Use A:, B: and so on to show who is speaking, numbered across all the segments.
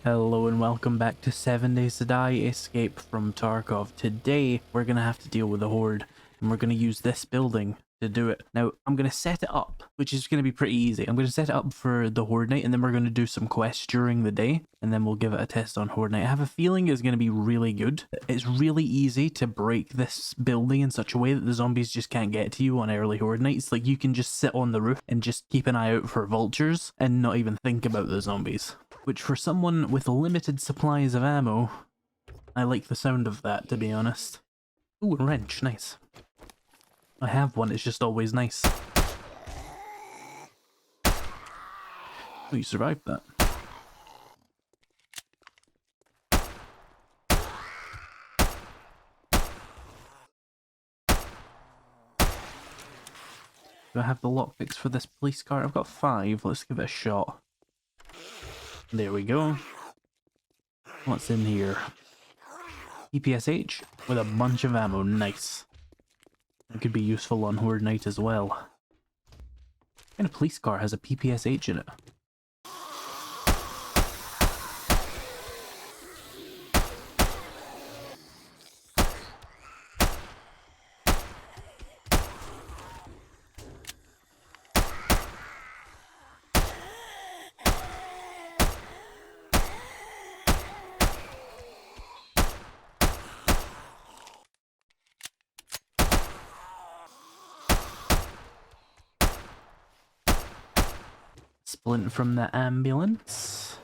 A: Hello and welcome back to 7 Days to Die, Escape from Tarkov. Today, we're going to have to deal with the Horde, and we're going to use this building to do it. Now, I'm going to set it up, which is going to be pretty easy. I'm going to set it up for the Horde night, and then we're going to do some quests during the day, and then we'll give it a test on Horde night. I have a feeling it's going to be really good. It's really easy to break this building in such a way that the zombies just can't get to you on early Horde nights. Like, you can just sit on the roof and just keep an eye out for vultures and not even think about the zombies. Which, for someone with limited supplies of ammo, I like the sound of that, to be honest. Ooh, a wrench, nice. I have one, it's just always nice. Oh, you survived that. Do I have the lockpicks for this police car? I've got 5, let's give it a shot. There we go. What's in here? PPSH with a bunch of ammo, nice. It could be useful on Horde night as well. What kind of police car has a PPSH in it? Splint from the ambulance.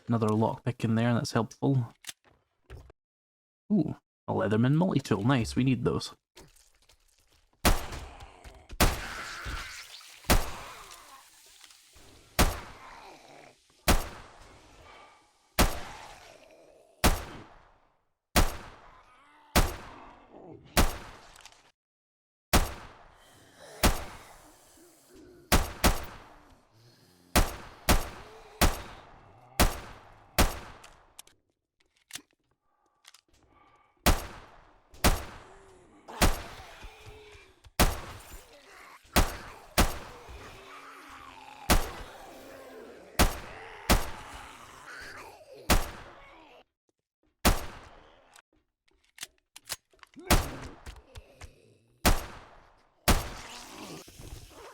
A: Another lockpick in there, that's helpful. Ooh, a Leatherman multi-tool, nice, we need those.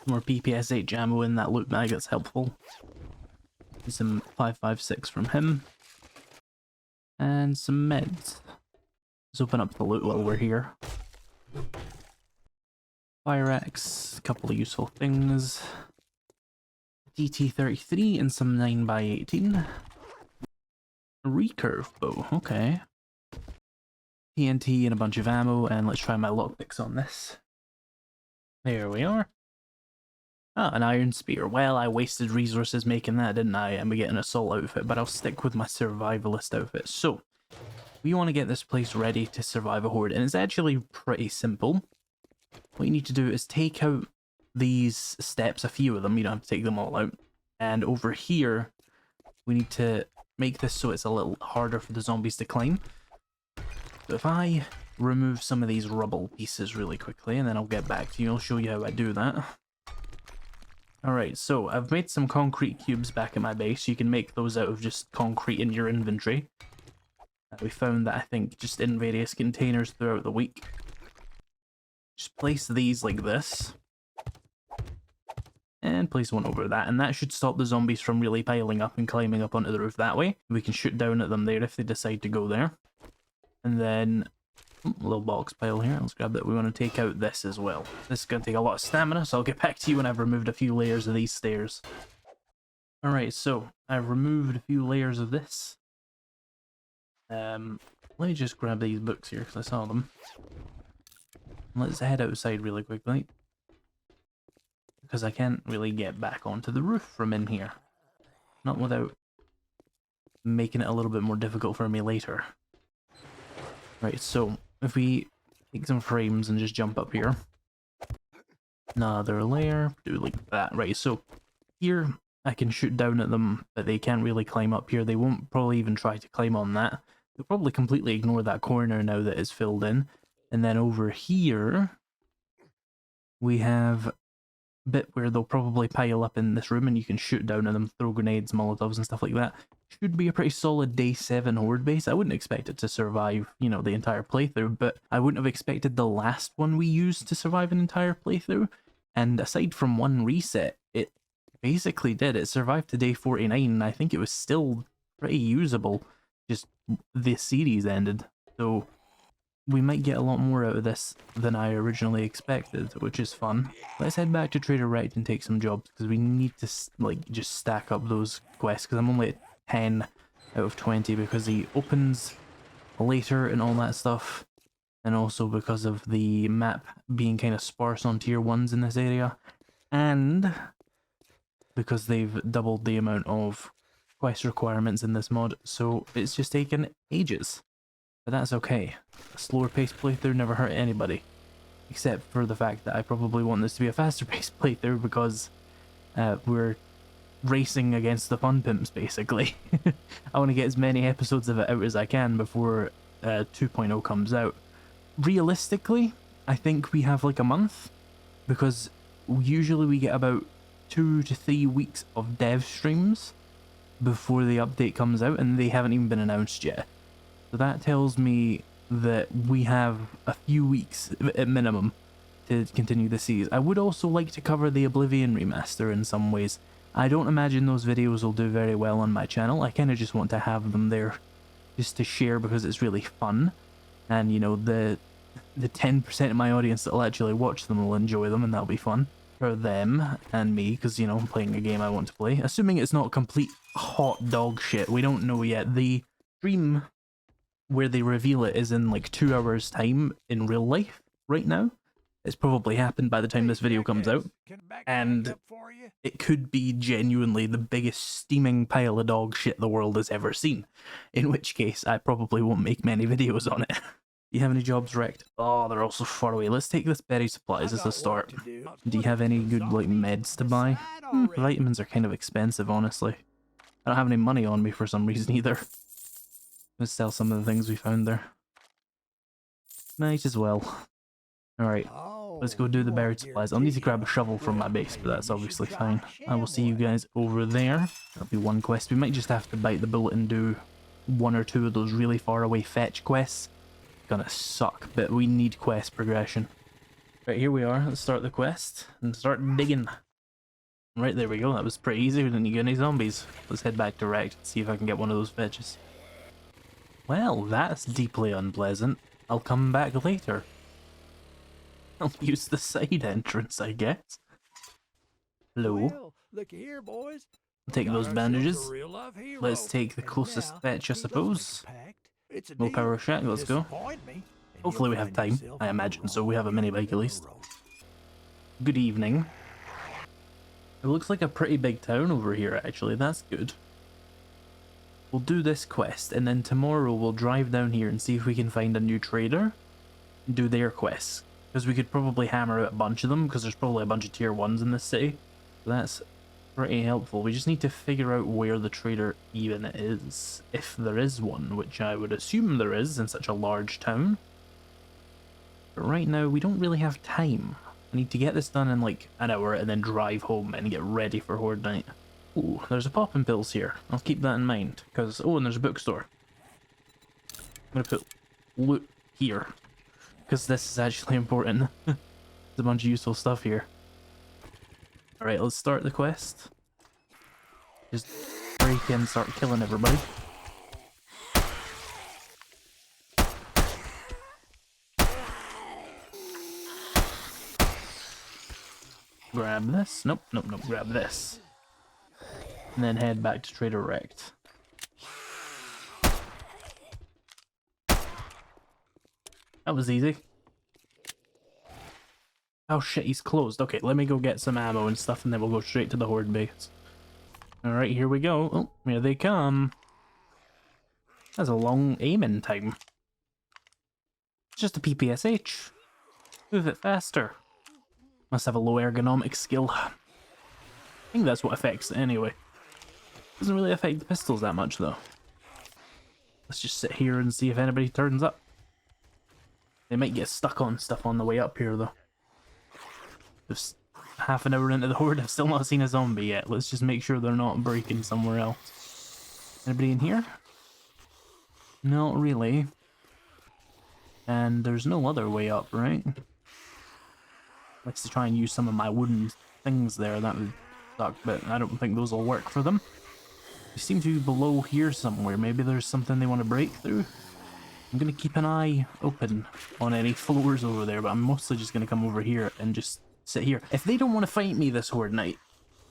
A: More PPSH ammo in that loot bag, that's helpful. Some 5.56 from him. And some meds. Let's open up the loot while we're here. Fire axe, a couple of useful things. DT-33 and some 9x18. Recurve bow, okay. TNT and a bunch of ammo, and let's try my lockpicks on this. There we are. Ah, an iron spear. Well, I wasted resources making that, didn't I? And we get an assault outfit, but I'll stick with my survivalist outfit. So, we want to get this place ready to survive a horde, and it's actually pretty simple. What you need to do is take out these steps, a few of them, you don't have to take them all out. And over here, we need to make this so it's a little harder for the zombies to climb. So if I remove some of these rubble pieces really quickly, and then I'll get back to you, I'll show you how I do that. Alright, so I've made some concrete cubes back at my base. You can make those out of just concrete in your inventory. We found that, I think, just in various containers throughout the week. Just place these like this. And place one over that, and that should stop the zombies from really piling up and climbing up onto the roof that way. We can shoot down at them there if they decide to go there. And then, a little box pile here, let's grab that. We want to take out this as well. This is going to take a lot of stamina, so I'll get back to you when I've removed a few layers of these stairs. Alright, so I've removed a few layers of this. Let me just grab these books here because I saw them. Let's head outside really quickly, because I can't really get back onto the roof from in here. Not without making it a little bit more difficult for me later. Right, so if we take some frames and just jump up here. Another layer, do like that. Right, so here I can shoot down at them, but they can't really climb up here. They won't probably even try to climb on that. They'll probably completely ignore that corner now that it's filled in. And then over here, we have bit where they'll probably pile up in this room and you can shoot down at them, throw grenades, molotovs and stuff like that. Should be a pretty solid day 7 horde base. I wouldn't expect it to survive, you know, the entire playthrough, but I wouldn't have expected the last one we used to survive an entire playthrough. And aside from one reset, it basically did. It survived to day 49, and I think it was still pretty usable. Just the series ended. So we might get a lot more out of this than I originally expected, which is fun. Let's head back to Trader Rect and take some jobs, because we need to, like, just stack up those quests, because I'm only at 10 out of 20, because he opens later and all that stuff, and also because of the map being kind of sparse on tier 1s in this area, and because they've doubled the amount of quest requirements in this mod, so it's just taken ages. But that's okay. A slower paced playthrough never hurt anybody. Except for the fact that I probably want this to be a faster paced playthrough because we're racing against the fun pimps, basically. I want to get as many episodes of it out as I can before 2.0 comes out. Realistically, I think we have like a month, because usually we get about 2 to 3 weeks of dev streams before the update comes out, and they haven't even been announced yet. So that tells me that we have a few weeks at minimum to continue the series. I would also like to cover the Oblivion remaster in some ways. I don't imagine those videos will do very well on my channel. I kind of just want to have them there just to share because it's really fun. And, you know, the 10% of my audience that will actually watch them will enjoy them, and that'll be fun for them and me, because, you know, I'm playing a game I want to play. Assuming it's not complete hot dog shit. We don't know yet. The stream where they reveal it is in like 2 hours time in real life right now. It's probably happened by the time this video comes out, and it could be genuinely the biggest steaming pile of dog shit the world has ever seen, in which case I probably won't make many videos on it. You have any jobs wrecked? Oh, they're also far away. Let's take this berry supplies as a start. Do you have any good like meds to buy? Vitamins are kind of expensive, honestly. I don't have any money on me for some reason either. Let's sell some of the things we found there. Might as well. Alright, let's go do the buried supplies. I'll need to grab a shovel from my base, but that's obviously fine. I will see you guys over there. That'll be one quest. We might just have to bite the bullet and do 1 or 2 of those really far away fetch quests. Gonna suck, but we need quest progression. Right, here we are. Let's start the quest and start digging. Right, there we go. That was pretty easy. We didn't get any zombies. Let's head back to Rect and see if I can get one of those fetches. Well, that's deeply unpleasant. I'll come back later. I'll use the side entrance, I guess. Hello.
B: Well, look here, boys.
A: I'll take those bandages. Let's take the closest fetch, I suppose. Low power shack, let's go. Hopefully we have time. I imagine so. We have a mini bike at least. Good evening. It looks like a pretty big town over here, actually. That's good. We'll do this quest, and then tomorrow we'll drive down here and see if we can find a new trader and do their quests. Because we could probably hammer out a bunch of them, because there's probably a bunch of tier 1s in this city. So that's pretty helpful. We just need to figure out where the trader even is, if there is one, which I would assume there is in such a large town. But right now we don't really have time. I need to get this done in like an hour and then drive home and get ready for Horde night. Ooh, there's a poppin' pills here. I'll keep that in mind, because... Oh, and there's a bookstore. I'm gonna put loot here, because this is actually important. There's a bunch of useful stuff here. Alright, let's start the quest. Just break in, start killing everybody. Grab this. Nope, nope, nope. Grab this. And then head back to Trader Rect. That was easy. Oh shit, he's closed. Okay, let me go get some ammo and stuff, and then we'll go straight to the Horde base. Alright, here we go. Oh, here they come. That's a long aiming time. It's just a PPSH. Move it faster. Must have a low ergonomics skill. I think that's what affects it anyway. Doesn't really affect the pistols that much though. Let's just sit here and see if anybody turns up. They might get stuck on stuff on the way up here though. Just half an hour into the Horde, I've still not seen a zombie yet. Let's just make sure they're not breaking somewhere else. Anybody in here? Not really. And there's no other way up, right? Let's try and use some of my wooden things there. That would suck, but I don't think those will work for them. They seem to be below here somewhere. Maybe there's something they want to break through. I'm going to keep an eye open on any floors over there, but I'm mostly just going to come over here and just sit here. If they don't want to fight me this Horde night,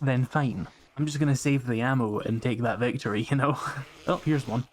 A: then fine. I'm just going to save the ammo and take that victory, you know? Oh, here's one.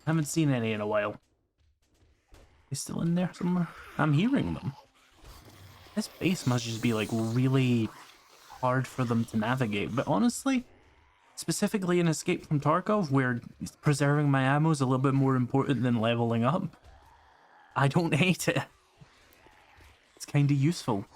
A: Haven't seen any in a while. They still in there somewhere? I'm hearing them. This base must just be like really hard for them to navigate, but honestly, specifically in Escape from Tarkov, where preserving my ammo is a little bit more important than leveling up, I don't hate it. It's kind of useful.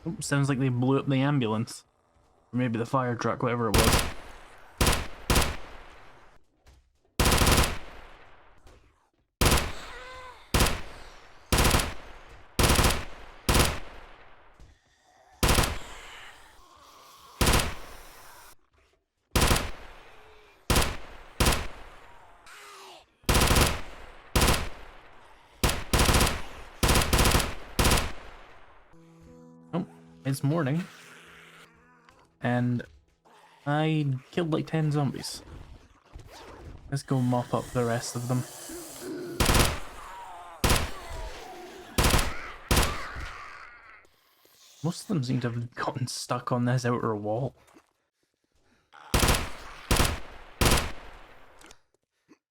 A: Oh, sounds like they blew up the ambulance. Or maybe the fire truck, whatever it was. Oh, it's morning. And I killed like 10 zombies. Let's go mop up the rest of them. Most of them seem to have gotten stuck on this outer wall.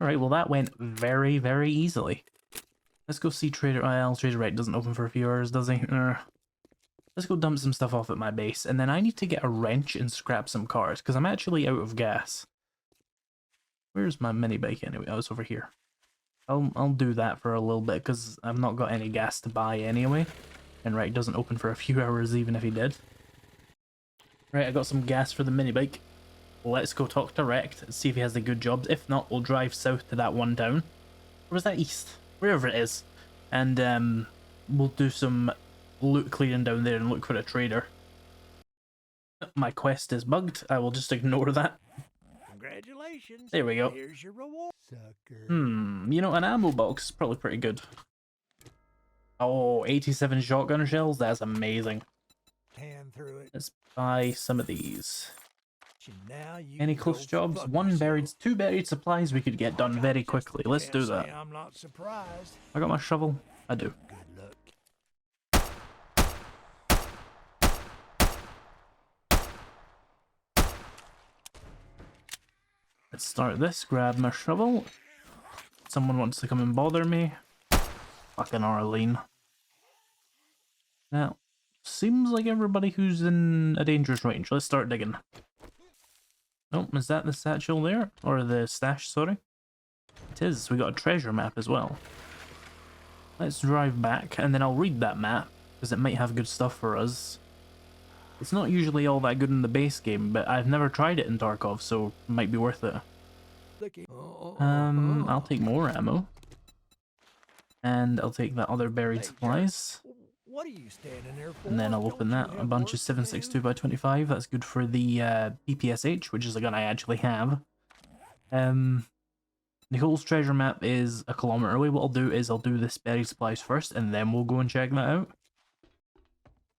A: Alright, well that went very, very easily. Let's go see Trader. Well, Trader Right doesn't open for a few hours, does he? Let's go dump some stuff off at my base, and then I need to get a wrench and scrap some cars, because I'm actually out of gas. Where's my mini bike anyway? Oh, it's over here. I'll do that for a little bit, because I've not got any gas to buy anyway. And Right doesn't open for a few hours even if he did. Right, I got some gas for the mini bike. Let's go talk to Rect and see if he has the good jobs. If not, we'll drive south to that one town. Or was that east? Wherever it is. And we'll do some loot clearing down there and look for a trader. My quest is bugged. I will just ignore that.
B: Congratulations.
A: There we go.
B: Here's your reward, sucker.
A: You know, an ammo box is probably pretty good. Oh, 87 shotgun shells? That's amazing.
B: Hand through it.
A: Let's buy some of these.
B: Now you
A: Any
B: can
A: close
B: go
A: jobs?
B: fuck
A: One
B: yourself.
A: buried, 2 buried supplies we could get done very quickly. Let's do
B: Can't
A: that.
B: say I'm not surprised.
A: I got my shovel? I do.
B: Good luck.
A: Let's start this, grab my shovel. Someone wants to come and bother me. Fucking Arlene. Now, seems like everybody who's in a dangerous range. Let's start digging. Oh, is that the satchel there? Or the stash, sorry? It is. We got a treasure map as well. Let's drive back, and then I'll read that map, because it might have good stuff for us. It's not usually all that good in the base game, but I've never tried it in Tarkov, so it might be worth it. I'll take more ammo. And I'll take that other buried supplies.
B: What are you standing there for?
A: And then I'll open that. A bunch of 7.62x25. That's good for the PPSH, which is a gun I actually have. Nicole's treasure map is a kilometer away. What I'll do is I'll do this berry supplies first, and then we'll go and check that out.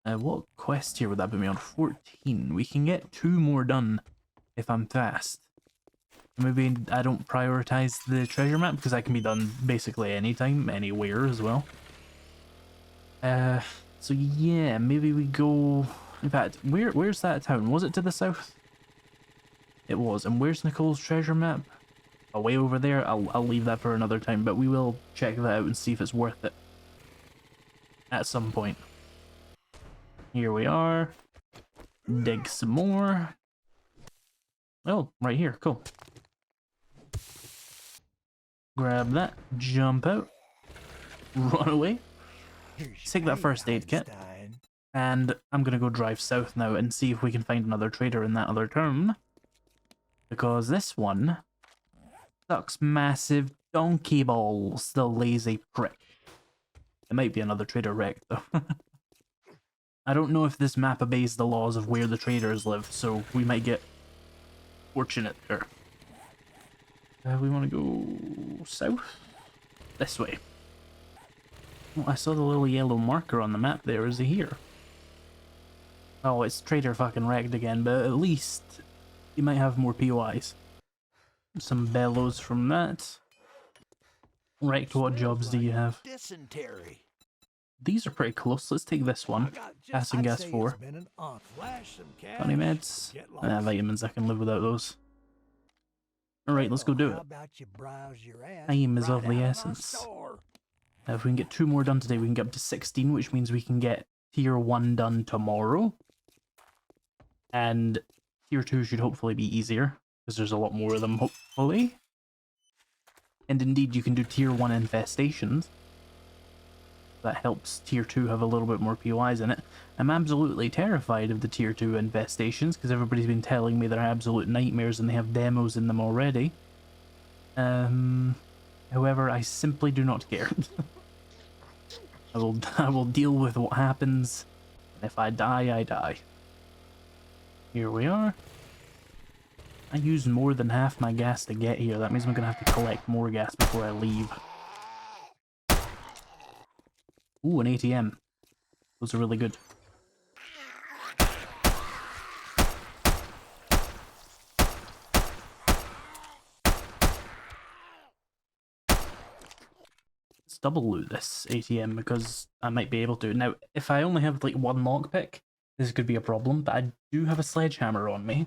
A: What quest here would that put me on? 14. We can get 2 more done if I'm fast. Maybe I don't prioritize the treasure map because that can be done basically anytime, anywhere as well. So yeah, maybe we go... In fact, where's that town? Was it to the south? It was. And where's Nicole's treasure map? Oh, way over there. I'll leave that for another time, but we will check that out and see if it's worth it at some point. Here we are. Dig some more. Oh, right here. Cool. Grab that. Jump out. Run away. Take that first aid kit. And I'm going to go drive south now and see if we can find another trader in that other town. Because this one sucks massive donkey balls, the lazy prick. There might be another trader wrecked though. I don't know if this map obeys the laws of where the traders live, so we might get fortunate there. We want to go south? This way. Oh, I saw the little yellow marker on the map there. Is he here? Oh, it's trader fucking wrecked again, but at least he might have more POIs. Some bellows from that. Wrecked, what jobs do you have?
B: Dysentery.
A: These are pretty close. Let's take this one. Passing gas 4. 20 meds. Vitamins, I can live without those. Alright, let's go do it. Time is of the essence. If we can get 2 more done today, we can get up to 16, which means we can get tier 1 done tomorrow. And tier 2 should hopefully be easier, because there's a lot more of them, hopefully. And indeed, you can do tier 1 infestations. That helps tier 2 have a little bit more POIs in it. I'm absolutely terrified of the tier 2 infestations, because everybody's been telling me they're absolute nightmares and they have demos in them already. However, I simply do not care. I will deal with what happens, and if I die, I die. Here we are. I used more than half my gas to get here. That means I'm going to have to collect more gas before I leave. Ooh, an ATM. Those are really good. Let's double loot this ATM because I might be able to. Now, if I only have like 1 lockpick, this could be a problem, but I do have a sledgehammer on me.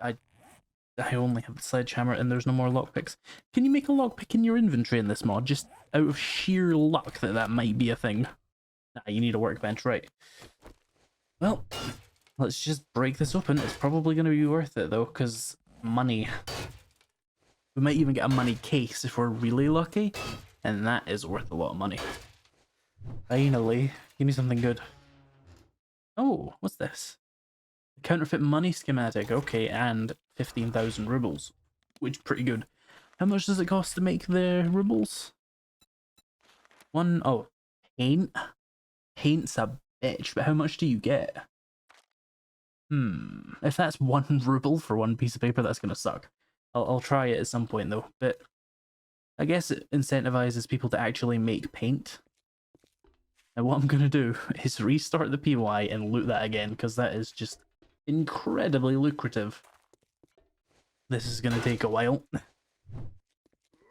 A: I only have the sledgehammer and there's no more lockpicks. Can you make a lockpick in your inventory in this mod? Just out of sheer luck that might be a thing. Nah, you need a workbench, right. Well, let's just break this open. It's probably going to be worth it though, because money. We might even get a money case if we're really lucky, and that is worth a lot of money. Finally, give me something good. Oh, what's this? Counterfeit money schematic, okay, and 15,000 rubles, which is pretty good. How much does it cost to make the rubles? Oh, paint? Paint's a bitch, but how much do you get? If that's 1 ruble for 1 piece of paper, that's gonna suck. I'll try it at some point though, but I guess it incentivizes people to actually make paint. And what I'm gonna do is restart the PY and loot that again, because that is just incredibly lucrative. This is gonna take a while.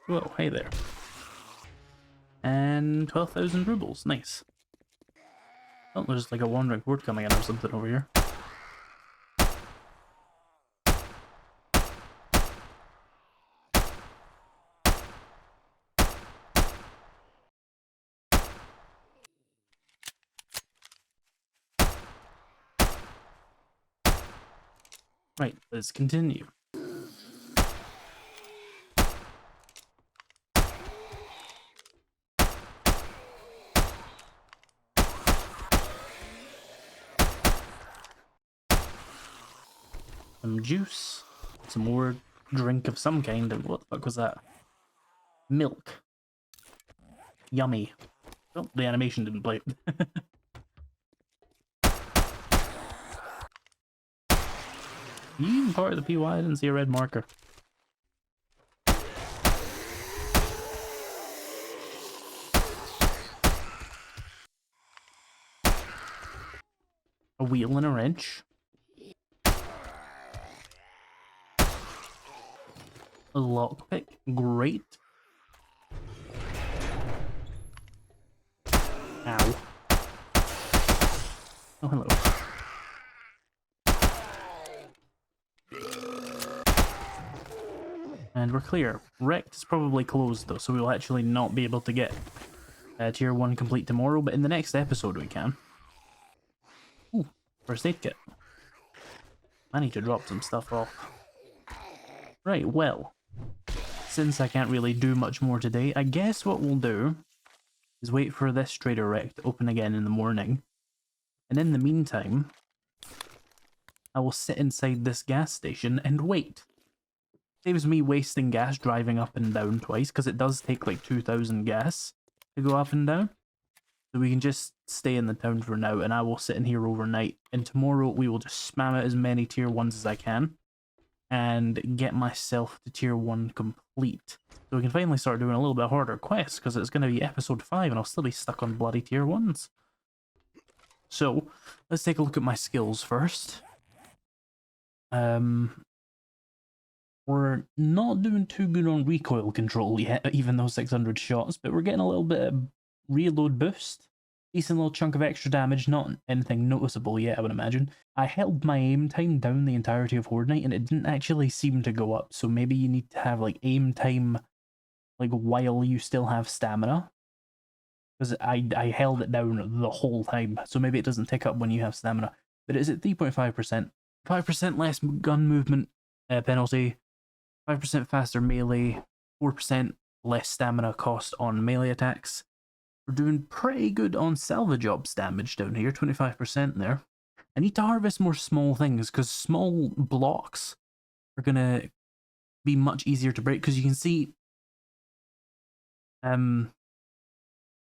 A: Whoa, hey there. And 12,000 rubles, nice. Oh, there's like a wandering horde coming in or something over here. Right, let's continue. Some juice, some more drink of some kind. What the fuck was that? Milk. Yummy. Oh, the animation didn't play. You even part of the PY? I didn't see a red marker. a wheel and a wrench. A lockpick, great. Ow. Oh, hello. And we're clear. Wrecked is probably closed though, so we will actually not be able to get tier 1 complete tomorrow, but in the next episode we can. Ooh, first aid kit. I need to drop some stuff off. Right, well, since I can't really do much more today, I guess what we'll do is wait for this trader wreck to open again in the morning. And in the meantime, I will sit inside this gas station and wait. Saves me wasting gas driving up and down twice, because it does take like 2,000 gas to go up and down. So we can just stay in the town for now, and I will sit in here overnight. And tomorrow we will just spam out as many tier 1s as I can, and get myself to tier 1 complete. So we can finally start doing a little bit harder quests, because it's going to be episode 5 and I'll still be stuck on bloody tier 1s. So, let's take a look at my skills first. We're not doing too good on recoil control yet, even though 600 shots, but we're getting a little bit of reload boost. Decent little chunk of extra damage, not anything noticeable yet, I would imagine. I held my aim time down the entirety of Horde Night, and it didn't actually seem to go up, so maybe you need to have like aim time like while you still have stamina. Because I held it down the whole time, so maybe it doesn't tick up when you have stamina. But it is at 3.5%. 5% less gun movement penalty, 5% faster melee, 4% less stamina cost on melee attacks. We're doing pretty good on salvage ops damage down here, 25% there. I need to harvest more small things, because small blocks are going to be much easier to break, because you can see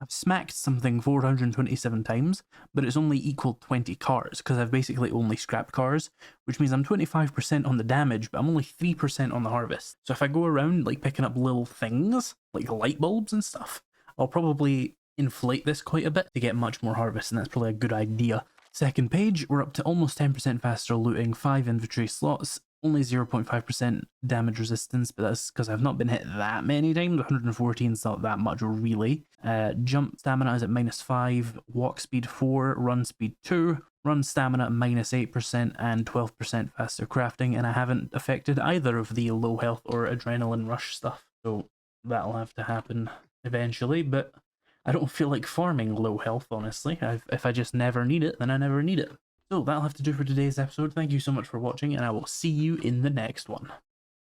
A: I've smacked something 427 times, but it's only equal 20 cars, because I've basically only scrapped cars, which means I'm 25% on the damage, but I'm only 3% on the harvest. So if I go around like picking up little things, like light bulbs and stuff, I'll probably inflate this quite a bit to get much more harvest, and that's probably a good idea. Second page, we're up to almost 10% faster looting, 5 inventory slots, only 0.5% damage resistance, but that's because I've not been hit that many times. 114 is not that much really. Jump stamina is at -5, walk speed 4, run speed 2, run stamina -8%, and 12% faster crafting, and I haven't affected either of the low health or adrenaline rush stuff, so that'll have to happen eventually, but I don't feel like farming low health, honestly. If I just never need it, then I never need it. So that'll have to do for today's episode. Thank you so much for watching, and I will see you in the next one.